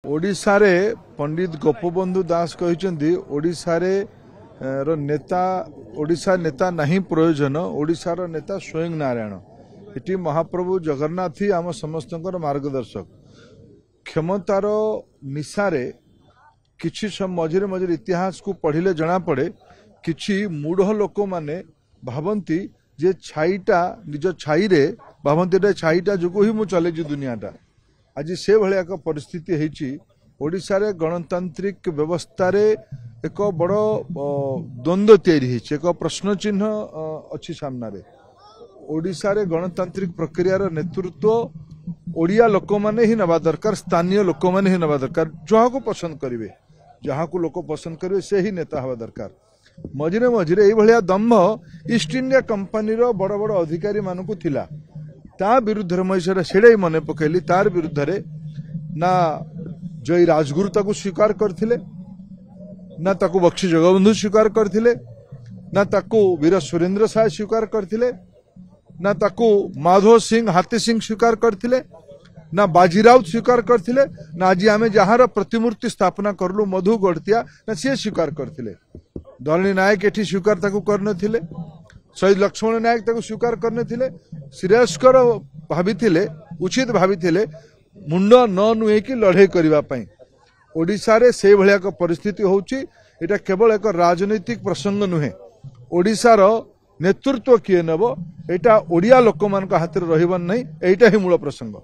ओडिशा रे पंडित गोपबंधु दास कहते ओडिशा रे नेता ओडिशा नेता नहीं प्रयोजन ओडिशा रो नेता स्वयं नारायण इटी महाप्रभु जगन्नाथ ही आम समस्त मार्गदर्शक क्षमतार निशारे किछि मझिरे मझिरे इतिहास को पढ़िले जना पड़े किछि मूढ़ लोक माने भावंती जे छाईटा निज छाई रे भावंती छाईटा जो ही मु चले दुनियाटा आज से भाया एक परिस्थिति है ओडिशा रे गणतांत्रिक व्यवस्था रे एक बड़ द्वंद्व तैयारी एक प्रश्न चिन्ह अच्छी सामना रे ओडिशा रे गणतांत्रिक प्रक्रिया रो नेतृत्व ओडिया लोक माने ही नवा दरकार स्थानीय लोक माने ही नवा दरकार जहाँ को पसंद करेंगे जहाँ को लोक पसंद करेंगे से ही नेता हवा दरकार मझिरे मझिरे ये दम्भ ईस्ट इंडिया कंपनी रो बड़ बड़ अधिकारी मानकु थिला ता विरुद्ध में सेड़े मन पकईली तार विरुद्ध रे ना जय राजगुरु ताकू स्वीकार करथिले ना ताकू बख्शी जगबंधु स्वीकार करथिले ना ताकू वीर सुरेंद्र साय स्वीकार करथिले ना ताकू माधव सिंह हाथी सिंह स्वीकार करथिले ना बाजीराउत स्वीकार करथिले ना आज आमे जहार प्रतिमूर्ति स्थापना करलु मधु गढ़तिया ना सी स्वीकार करथिले धरणी नायक एठी स्वीकार ताकू करनथिले शहीद लक्ष्मण नायक ताकू स्वीकार करनथिले श्रेयस्कर भाविथिले उचित भाविथिले मुंड न नुहे कि लड़े करिवा पई ओडिशा रे से भलिया एक परिस्थिति होउची एटा केवल एक राजनीतिक प्रसंग नुहे ओडिशा रो नेतृत्व किए नेबो एटा ओडिया लोक मान हाथ में रहिबन नहीं एटा ही मूल प्रसंग।